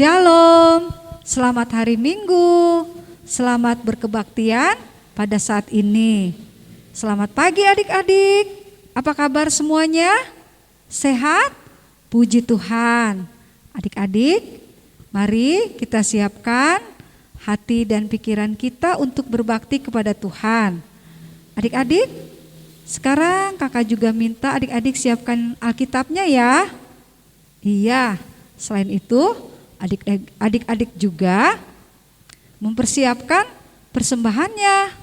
Shalom, selamat hari Minggu, selamat berkebaktian pada saat ini. Selamat pagi adik-adik, apa kabar semuanya? Sehat? Puji Tuhan. Adik-adik, mari kita siapkan hati dan pikiran kita untuk berbakti kepada Tuhan. Adik-adik, sekarang kakak juga minta adik-adik siapkan Alkitabnya ya. Iya, selain itu adik-adik juga mempersiapkan persembahannya.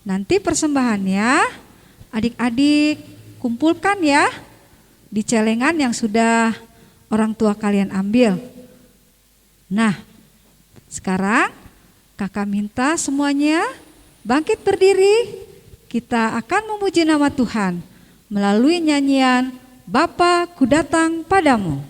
Nanti persembahannya adik-adik kumpulkan ya di celengan yang sudah orang tua kalian ambil. Nah, sekarang kakak minta semuanya bangkit berdiri. Kita akan memuji nama Tuhan melalui nyanyian Bapa Ku Datang Padamu.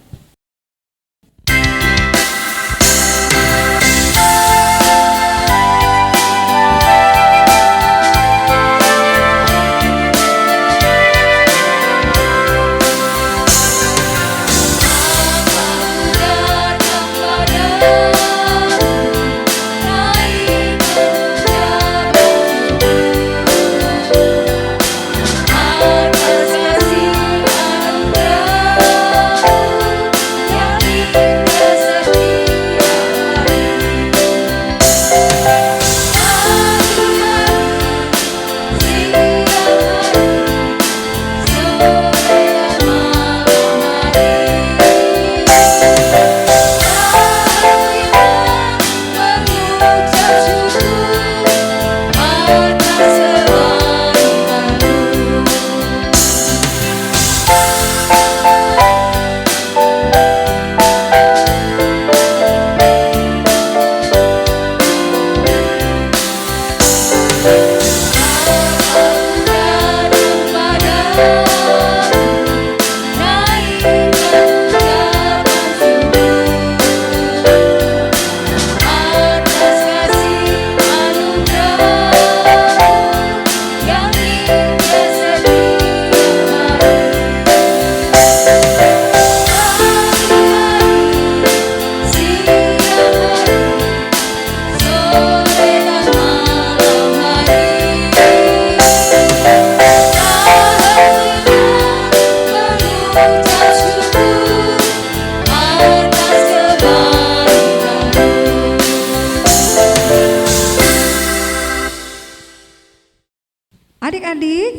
Adik-adik,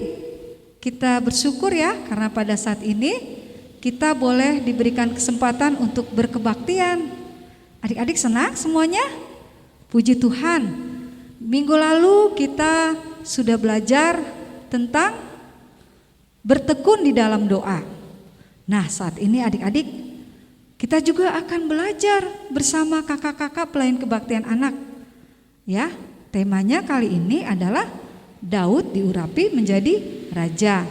kita bersyukur ya karena pada saat ini kita boleh diberikan kesempatan untuk berkebaktian. Adik-adik senang semuanya? Puji Tuhan. Minggu lalu kita sudah belajar tentang bertekun di dalam doa. Nah, saat ini adik-adik kita juga akan belajar bersama kakak-kakak pelayan kebaktian anak. Ya, temanya kali ini adalah Daud diurapi menjadi raja.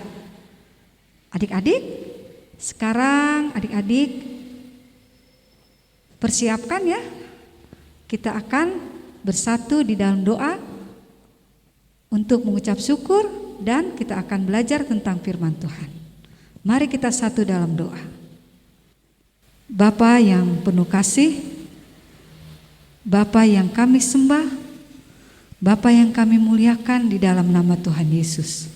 Adik-adik, sekarang adik-adik persiapkan ya. Kita akan bersatu di dalam doa untuk mengucap syukur dan kita akan belajar tentang firman Tuhan. Mari kita satu dalam doa. Bapa yang penuh kasih, Bapa yang kami sembah, Bapa yang kami muliakan di dalam nama Tuhan Yesus.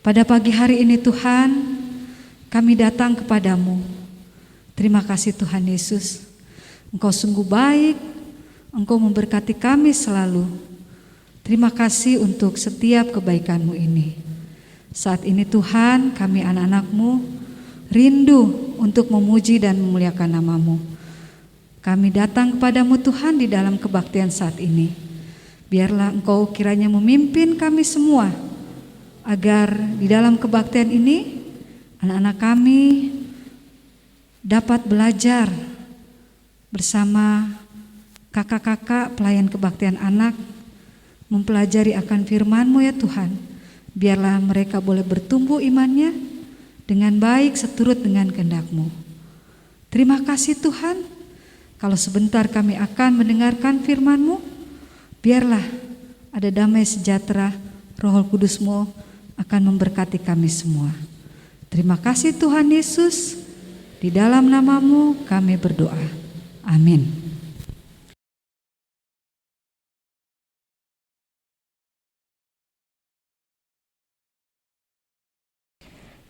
Pada pagi hari ini Tuhan, kami datang kepadamu. Terima kasih Tuhan Yesus. Engkau sungguh baik, Engkau memberkati kami selalu. Terima kasih untuk setiap kebaikan-Mu ini. Saat ini Tuhan, kami anak-anak-Mu rindu untuk memuji dan memuliakan nama-Mu. Kami datang kepadamu Tuhan di dalam kebaktian saat ini. Biarlah Engkau kiranya memimpin kami semua, agar di dalam kebaktian ini anak-anak kami dapat belajar bersama kakak-kakak pelayan kebaktian anak, mempelajari akan firman-Mu ya Tuhan. Biarlah mereka boleh bertumbuh imannya dengan baik seturut dengan kehendak-Mu. Terima kasih Tuhan, kalau sebentar kami akan mendengarkan firman-Mu, biarlah ada damai sejahtera Roh Kudus-Mu akan memberkati kami semua. Terima kasih Tuhan Yesus, di dalam nama-Mu kami berdoa. Amin.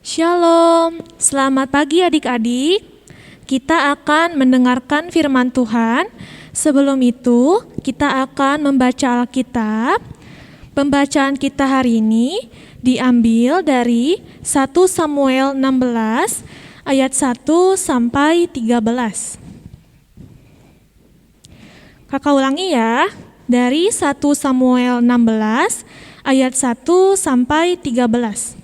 Shalom, selamat pagi adik-adik. Kita akan mendengarkan firman Tuhan. Sebelum itu, kita akan membaca Alkitab. Pembacaan kita hari ini diambil dari 1 Samuel 16 ayat 1 sampai 13. Kakak ulangi ya, dari 1 Samuel 16 ayat 1 sampai 13.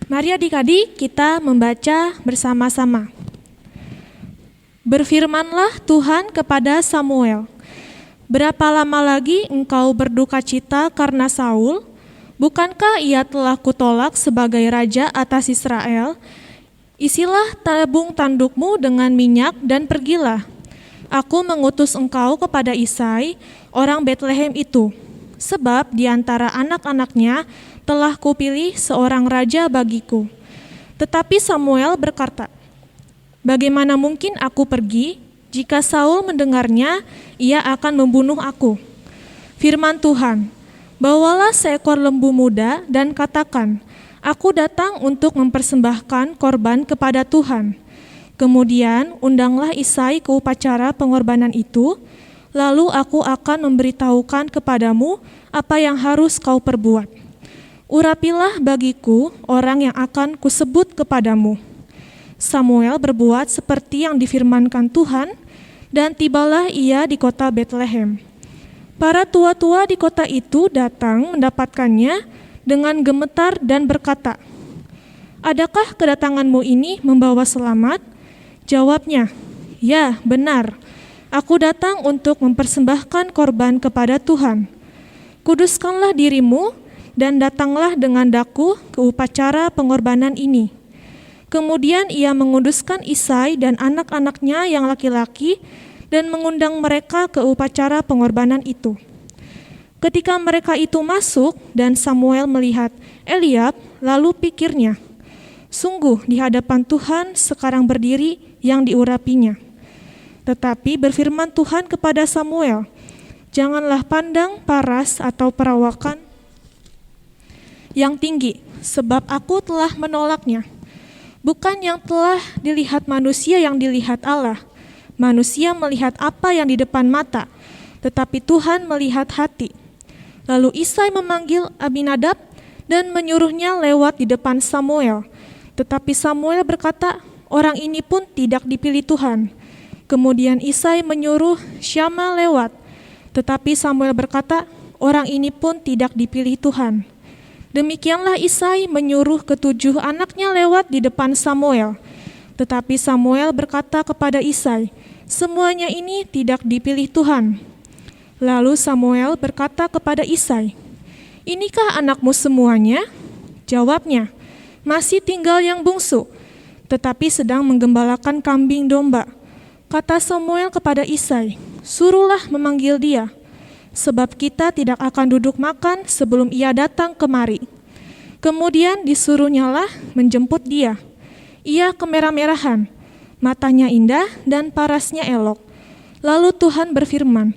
Mari adik-adik kita membaca bersama-sama. Berfirmanlah Tuhan kepada Samuel, "Berapa lama lagi engkau berduka cita karena Saul? Bukankah ia telah kutolak sebagai raja atas Israel? Isilah tabung tandukmu dengan minyak dan pergilah. Aku mengutus engkau kepada Isai, orang Betlehem itu, sebab di antara anak-anaknya telah kupilih seorang raja bagiku." Tetapi Samuel berkata, "Bagaimana mungkin aku pergi? Jika Saul mendengarnya, ia akan membunuh aku." Firman Tuhan, "Bawalah seekor lembu muda dan katakan, aku datang untuk mempersembahkan korban kepada Tuhan. Kemudian undanglah Isai ke upacara pengorbanan itu, lalu aku akan memberitahukan kepadamu apa yang harus kau perbuat. Urapilah bagiku orang yang akan kusebut kepadamu." Samuel berbuat seperti yang difirmankan Tuhan, dan tibalah ia di kota Betlehem. Para tua-tua di kota itu datang mendapatkannya dengan gemetar dan berkata, "Adakah kedatanganmu ini membawa selamat?" Jawabnya, "Ya, benar. Aku datang untuk mempersembahkan korban kepada Tuhan. Kuduskanlah dirimu dan datanglah dengan daku ke upacara pengorbanan ini." Kemudian ia menguduskan Isai dan anak-anaknya yang laki-laki dan mengundang mereka ke upacara pengorbanan itu. Ketika mereka itu masuk dan Samuel melihat Eliab, lalu pikirnya, "Sungguh di hadapan Tuhan sekarang berdiri yang diurapinya." Tetapi berfirman Tuhan kepada Samuel, "Janganlah pandang paras atau perawakan yang tinggi, sebab aku telah menolaknya. Bukan yang telah dilihat manusia yang dilihat Allah. Manusia melihat apa yang di depan mata, tetapi Tuhan melihat hati." Lalu Isai memanggil Abinadab dan menyuruhnya lewat di depan Samuel. Tetapi Samuel berkata, "Orang ini pun tidak dipilih Tuhan." Kemudian Isai menyuruh Syama lewat. Tetapi Samuel berkata, "Orang ini pun tidak dipilih Tuhan." Demikianlah Isai menyuruh ketujuh anaknya lewat di depan Samuel. Tetapi Samuel berkata kepada Isai, "Semuanya ini tidak dipilih Tuhan." Lalu Samuel berkata kepada Isai, "Inikah anakmu semuanya?" Jawabnya, "Masih tinggal yang bungsu, tetapi sedang menggembalakan kambing domba." Kata Samuel kepada Isai, "Suruhlah memanggil dia, sebab kita tidak akan duduk makan sebelum ia datang kemari." Kemudian disuruhnyalah menjemput dia. Ia kemerah-merahan, matanya indah dan parasnya elok. Lalu Tuhan berfirman,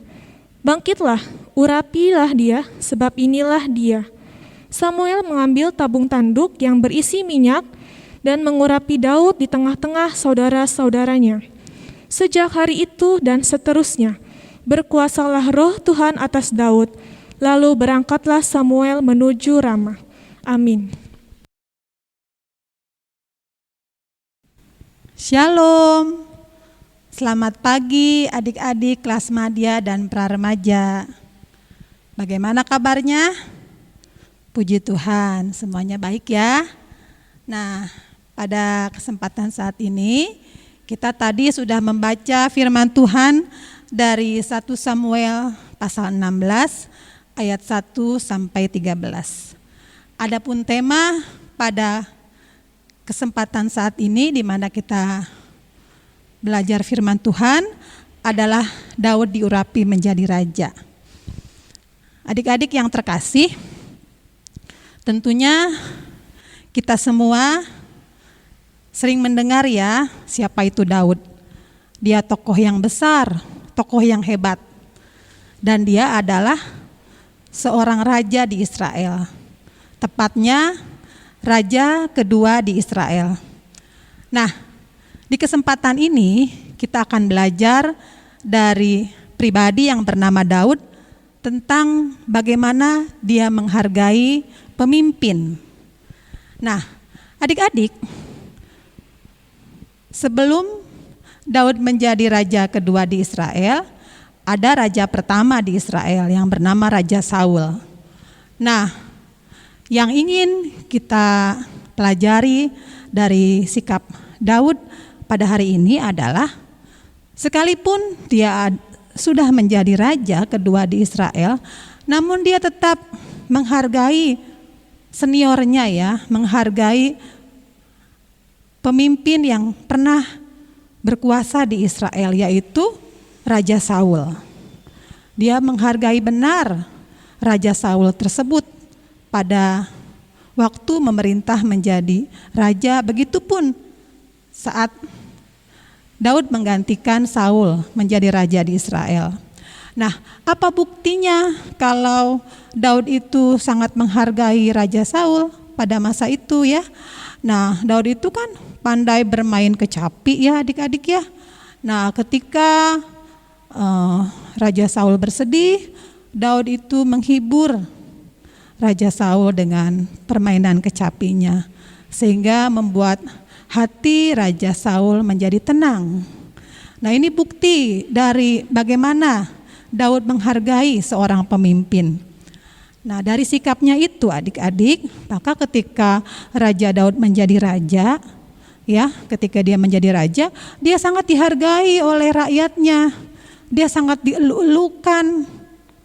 "Bangkitlah, urapilah dia, sebab inilah dia." Samuel mengambil tabung tanduk yang berisi minyak dan mengurapi Daud di tengah-tengah saudara-saudaranya. Sejak hari itu dan seterusnya, berkuasalah roh Tuhan atas Daud, lalu berangkatlah Samuel menuju Rama. Amin. Shalom. Selamat pagi adik-adik kelas madya dan pra-remaja. Bagaimana kabarnya? Puji Tuhan, semuanya baik ya. Nah, pada kesempatan saat ini kita tadi sudah membaca firman Tuhan dari 1 Samuel pasal 16 ayat 1 sampai 13. Adapun tema pada kesempatan saat ini di mana kita belajar firman Tuhan adalah Daud diurapi menjadi raja. Adik-adik yang terkasih, tentunya kita semua sering mendengar ya siapa itu Daud. Dia tokoh yang besar, tokoh yang hebat. Dan dia adalah seorang raja di Israel. Tepatnya raja kedua di Israel. Nah, di kesempatan ini kita akan belajar dari pribadi yang bernama Daud tentang bagaimana dia menghargai pemimpin. Nah, adik-adik, sebelum Daud menjadi raja kedua di Israel, ada raja pertama di Israel yang bernama Raja Saul. Nah, yang ingin kita pelajari dari sikap Daud pada hari ini adalah sekalipun dia sudah menjadi raja kedua di Israel, namun dia tetap menghargai seniornya ya, menghargai pemimpin yang pernah berkuasa di Israel, yaitu Raja Saul. Dia menghargai benar Raja Saul tersebut pada waktu memerintah menjadi raja, begitupun saat Daud menggantikan Saul menjadi raja di Israel. Nah, apa buktinya kalau Daud itu sangat menghargai Raja Saul pada masa itu ya? Nah, Daud itu kan pandai bermain kecapi ya adik-adik ya. Nah, ketika Raja Saul bersedih, Daud itu menghibur Raja Saul dengan permainan kecapinya, sehingga membuat hati Raja Saul menjadi tenang. Nah, ini bukti dari bagaimana Daud menghargai seorang pemimpin. Nah, dari sikapnya itu adik-adik, maka ketika Raja Daud menjadi raja, ya, ketika dia menjadi raja, dia sangat dihargai oleh rakyatnya. Dia sangat dielu-elukan,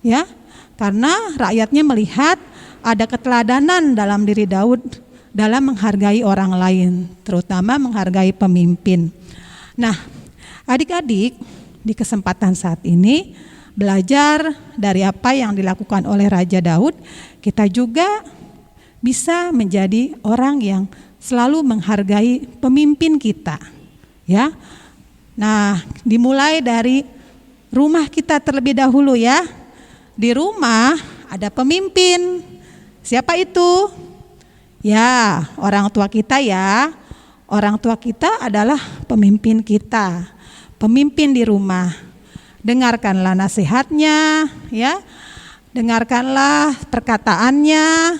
ya, karena rakyatnya melihat ada keteladanan dalam diri Daud dalam menghargai orang lain, terutama menghargai pemimpin. Nah, adik-adik, di kesempatan saat ini belajar dari apa yang dilakukan oleh Raja Daud, kita juga bisa menjadi orang yang selalu menghargai pemimpin kita, ya. Nah, dimulai dari rumah kita terlebih dahulu ya. Di rumah ada pemimpin. Siapa itu? Ya, orang tua kita ya. Orang tua kita adalah pemimpin kita. Pemimpin di rumah. Dengarkanlah nasihatnya, ya. Dengarkanlah perkataannya.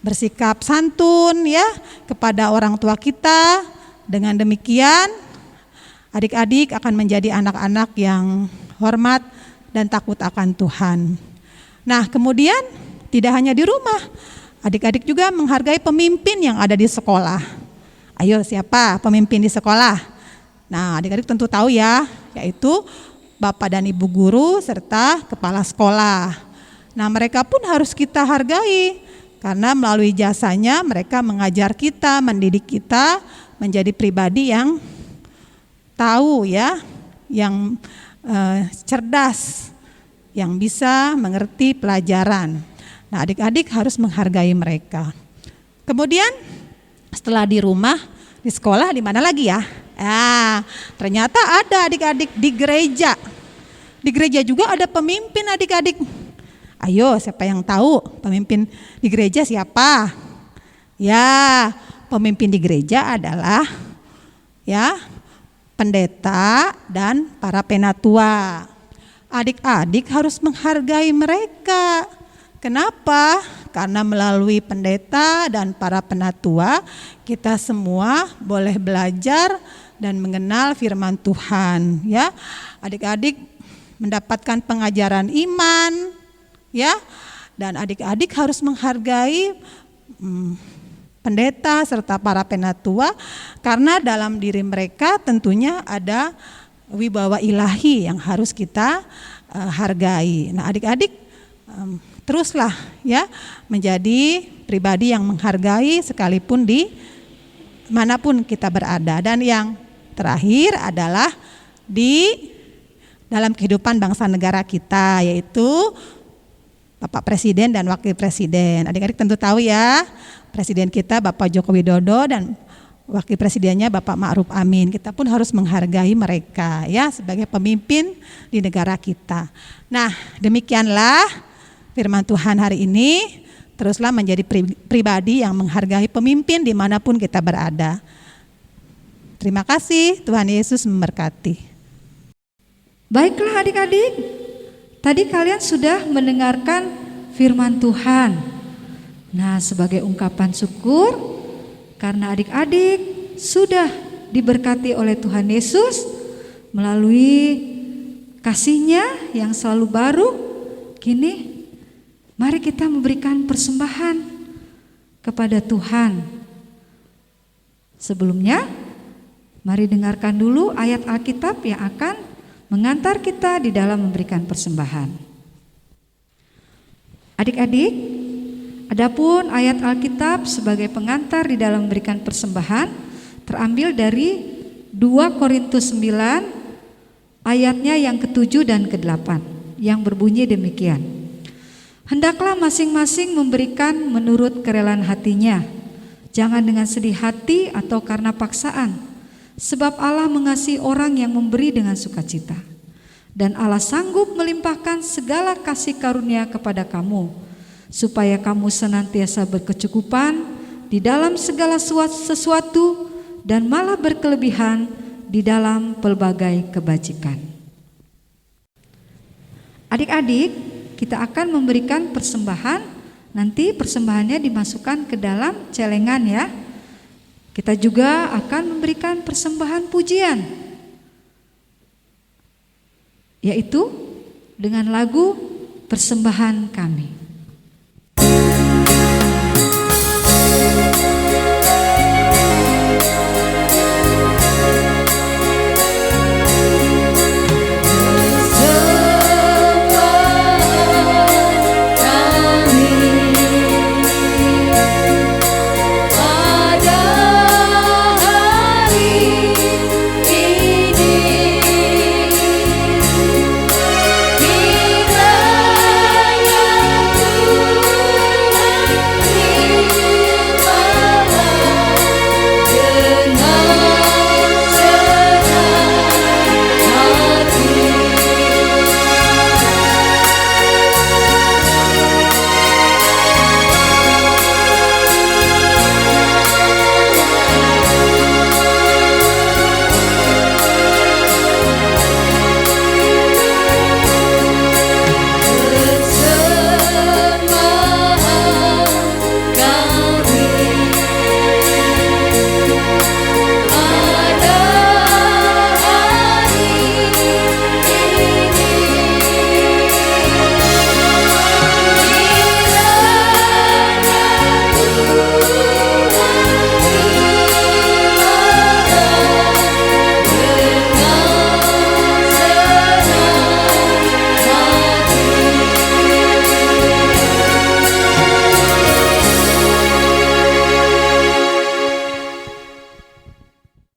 Bersikap santun ya kepada orang tua kita. Dengan demikian adik-adik akan menjadi anak-anak yang hormat dan takut akan Tuhan. Nah, kemudian tidak hanya di rumah, adik-adik juga menghargai pemimpin yang ada di sekolah. Ayo, siapa pemimpin di sekolah? Nah, adik-adik tentu tahu ya, yaitu Bapak dan Ibu guru serta kepala sekolah. Nah, mereka pun harus kita hargai karena melalui jasanya mereka mengajar kita, mendidik kita menjadi pribadi yang tahu ya, yang cerdas, yang bisa mengerti pelajaran. Nah, adik-adik harus menghargai mereka. Kemudian setelah di rumah, di sekolah, di mana lagi ya? Ternyata ada adik-adik di gereja. Di gereja juga ada pemimpin adik-adik. Ayo, siapa yang tahu pemimpin di gereja siapa? Ya, pemimpin di gereja adalah ya pendeta dan para penatua. Adik-adik harus menghargai mereka. Kenapa? Karena melalui pendeta dan para penatua kita semua boleh belajar dan mengenal firman Tuhan, ya. Adik-adik mendapatkan pengajaran iman, ya. Dan adik-adik harus menghargai pendeta serta para penatua karena dalam diri mereka tentunya ada wibawa ilahi yang harus kita hargai. Nah, adik-adik teruslah ya menjadi pribadi yang menghargai sekalipun di manapun kita berada. Dan yang terakhir adalah di dalam kehidupan bangsa negara kita, yaitu Bapak Presiden dan Wakil Presiden. Adik-adik tentu tahu ya, Presiden kita Bapak Joko Widodo dan wakil presidennya Bapak Ma'ruf Amin. Kita pun harus menghargai mereka ya sebagai pemimpin di negara kita. Nah, demikianlah firman Tuhan hari ini. Teruslah menjadi pribadi yang menghargai pemimpin dimanapun kita berada. Terima kasih, Tuhan Yesus memberkati. Baiklah adik-adik, tadi kalian sudah mendengarkan firman Tuhan. Nah, sebagai ungkapan syukur karena adik-adik sudah diberkati oleh Tuhan Yesus melalui kasih-Nya yang selalu baru, kini mari kita memberikan persembahan kepada Tuhan. Sebelumnya, mari dengarkan dulu ayat Alkitab yang akan mengantar kita di dalam memberikan persembahan. Adik-adik, adapun ayat Alkitab sebagai pengantar di dalam memberikan persembahan terambil dari 2 Korintus 9 ayatnya yang ke-7 dan ke-8 yang berbunyi demikian. Hendaklah masing-masing memberikan menurut kerelaan hatinya, jangan dengan sedih hati atau karena paksaan, sebab Allah mengasihi orang yang memberi dengan sukacita. Dan Allah sanggup melimpahkan segala kasih karunia kepada kamu, supaya kamu senantiasa berkecukupan di dalam segala sesuatu dan malah berkelebihan di dalam pelbagai kebajikan. Adik-adik, kita akan memberikan persembahan. Nanti persembahannya dimasukkan ke dalam celengan ya. Kita juga akan memberikan persembahan pujian, yaitu dengan lagu Persembahan Kami.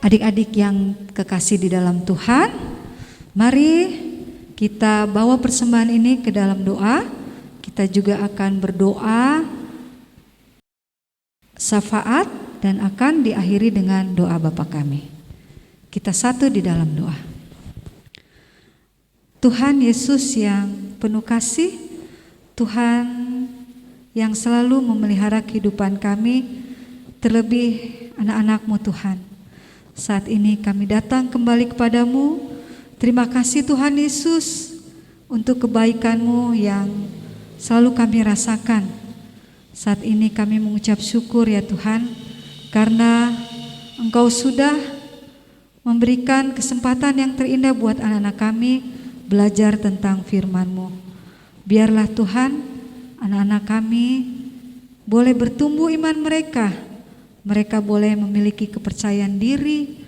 Adik-adik yang kekasih di dalam Tuhan, mari kita bawa persembahan ini ke dalam doa. Kita juga akan berdoa syafaat dan akan diakhiri dengan doa Bapa kami. Kita satu di dalam doa. Tuhan Yesus yang penuh kasih, Tuhan yang selalu memelihara kehidupan kami, terlebih anak-anak-Mu Tuhan. Saat ini kami datang kembali kepadamu. Terima kasih Tuhan Yesus untuk kebaikan-Mu yang selalu kami rasakan. Saat ini kami mengucap syukur ya Tuhan, karena Engkau sudah memberikan kesempatan yang terindah buat anak-anak kami belajar tentang firman-Mu. Biarlah Tuhan, anak-anak kami boleh bertumbuh iman mereka. Mereka boleh memiliki kepercayaan diri,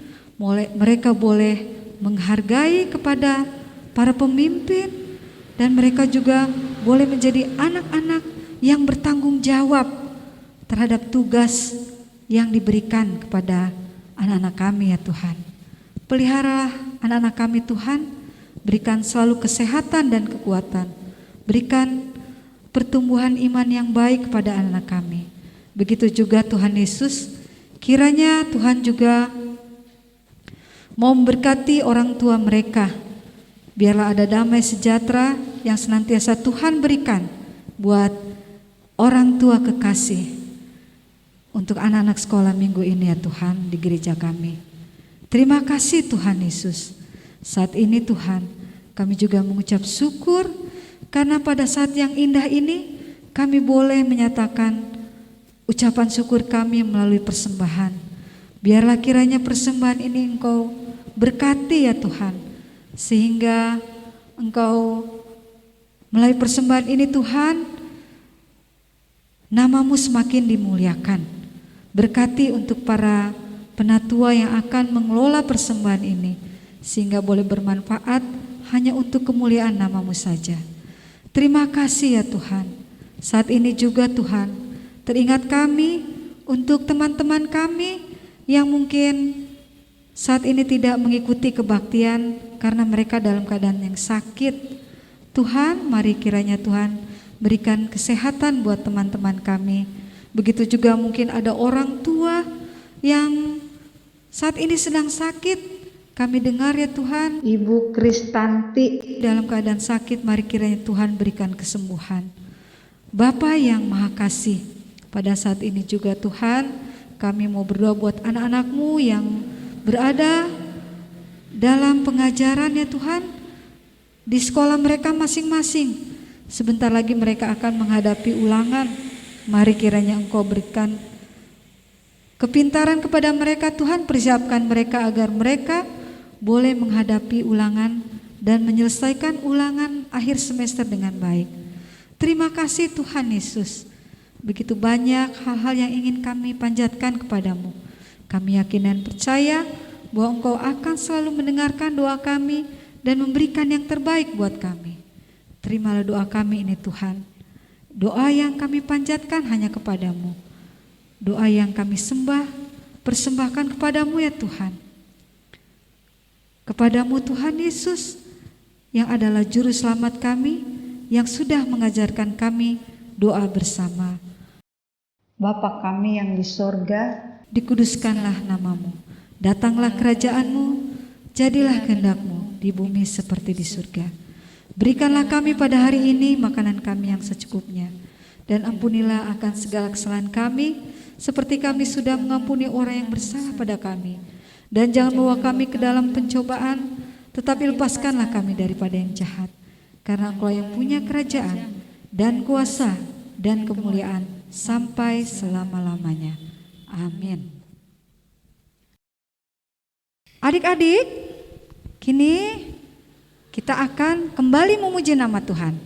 mereka boleh menghargai kepada para pemimpin, dan mereka juga boleh menjadi anak-anak yang bertanggung jawab terhadap tugas yang diberikan kepada anak-anak kami ya Tuhan. Peliharalah anak-anak kami Tuhan, berikan selalu kesehatan dan kekuatan, berikan pertumbuhan iman yang baik kepada anak-anak kami. Begitu juga Tuhan Yesus, Kiranya Tuhan juga mau memberkati orang tua mereka. Biarlah ada damai sejahtera yang senantiasa Tuhan berikan buat orang tua kekasih untuk anak-anak sekolah minggu ini ya Tuhan di gereja kami. Terima kasih Tuhan Yesus. Saat ini Tuhan, kami juga mengucap syukur karena pada saat yang indah ini kami boleh menyatakan ucapan syukur kami melalui persembahan. Biarlah kiranya persembahan ini Engkau berkati ya Tuhan, sehingga Engkau melalui persembahan ini Tuhan, nama-Mu semakin dimuliakan. Berkati untuk para penatua yang akan mengelola persembahan ini, sehingga boleh bermanfaat hanya untuk kemuliaan nama-Mu saja. Terima kasih ya Tuhan. Saat ini juga Tuhan, teringat kami untuk teman-teman kami yang mungkin saat ini tidak mengikuti kebaktian karena mereka dalam keadaan yang sakit. Tuhan, mari kiranya Tuhan berikan kesehatan buat teman-teman kami. Begitu juga mungkin ada orang tua yang saat ini sedang sakit. Kami dengar ya Tuhan, Ibu Kristanti dalam keadaan sakit, mari kiranya Tuhan berikan kesembuhan. Bapa yang Maha Kasih, pada saat ini juga Tuhan, kami mau berdoa buat anak-anak-Mu yang berada dalam pengajaran ya Tuhan, di sekolah mereka masing-masing. Sebentar lagi mereka akan menghadapi ulangan. Mari kiranya Engkau berikan kepintaran kepada mereka Tuhan, persiapkan mereka agar mereka boleh menghadapi ulangan dan menyelesaikan ulangan akhir semester dengan baik. Terima kasih Tuhan Yesus. Begitu banyak hal-hal yang ingin kami panjatkan kepadamu. Kami yakin dan percaya bahwa Engkau akan selalu mendengarkan doa kami dan memberikan yang terbaik buat kami. Terimalah doa kami ini Tuhan. Doa yang kami panjatkan hanya kepadamu. Doa yang kami persembahkan kepadamu ya Tuhan. Kepadamu Tuhan Yesus yang adalah juru selamat kami, yang sudah mengajarkan kami doa bersama. Bapa kami yang di sorga, dikuduskanlah namamu. Datanglah kerajaan-Mu, jadilah kehendak-Mu di bumi seperti di surga. Berikanlah kami pada hari ini makanan kami yang secukupnya, dan ampunilah akan segala kesalahan kami, seperti kami sudah mengampuni orang yang bersalah pada kami. Dan jangan bawa kami ke dalam pencobaan, tetapi lepaskanlah kami daripada yang jahat. Karena Engkau yang punya kerajaan dan kuasa dan kemuliaan sampai selama-lamanya. Amin. Adik-adik, kini kita akan kembali memuji nama Tuhan.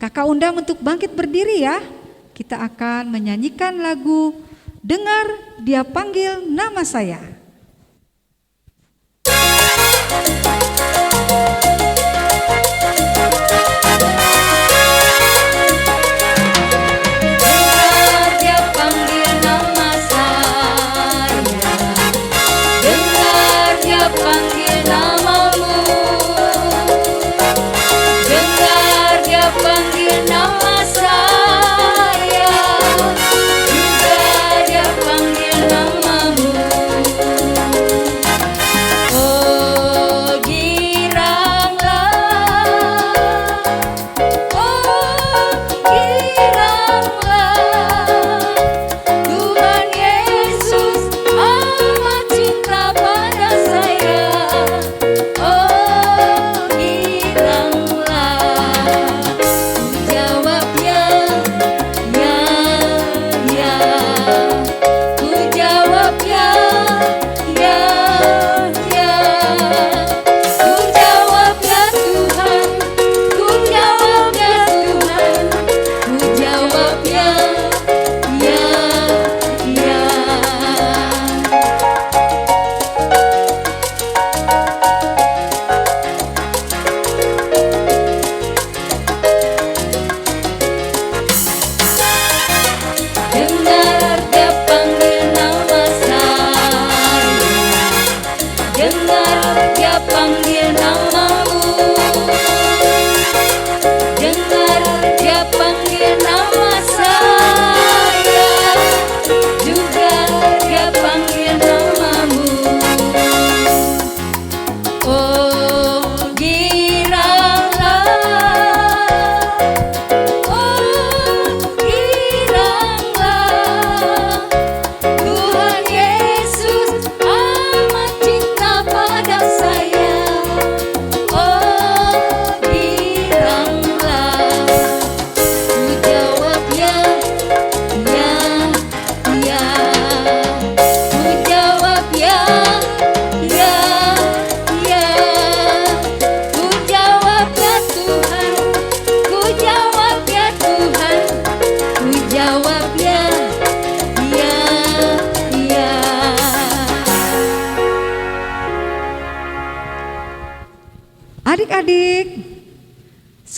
Kakak undang untuk bangkit berdiri ya. Kita akan menyanyikan lagu Dengar Dia Panggil Nama Saya. Oh,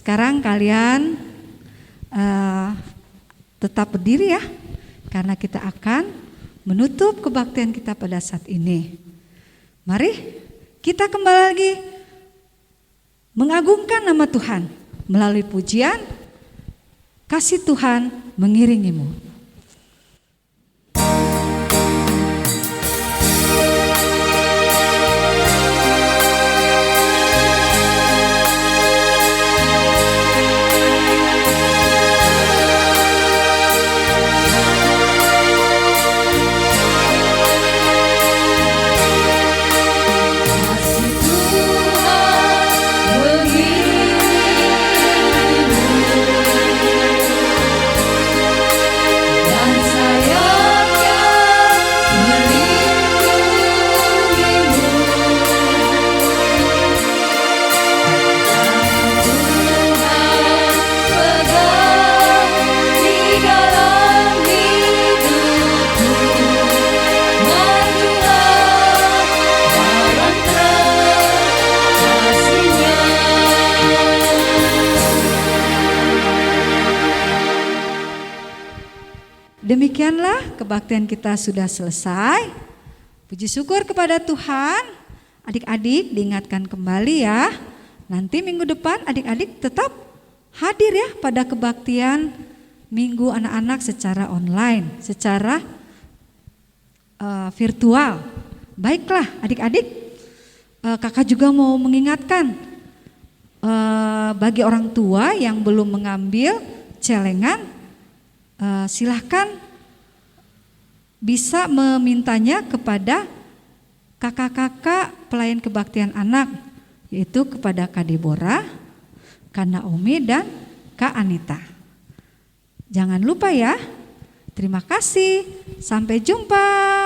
Sekarang kalian tetap berdiri ya, karena kita akan menutup kebaktian kita pada saat ini. Mari kita kembali lagi mengagungkan nama Tuhan melalui pujian Kasih Tuhan mengiringimu. Demikianlah kebaktian kita sudah selesai. Puji syukur kepada Tuhan. Adik-adik diingatkan kembali ya. Nanti minggu depan adik-adik tetap hadir ya pada kebaktian Minggu anak-anak secara online, secara virtual. Baiklah adik-adik, kakak juga mau mengingatkan bagi orang tua yang belum mengambil celengan, silahkan bisa memintanya kepada kakak-kakak pelayan kebaktian anak, yaitu kepada Kak Deborah, Kak Naomi, dan Kak Anita. Jangan lupa ya. Terima kasih. Sampai jumpa.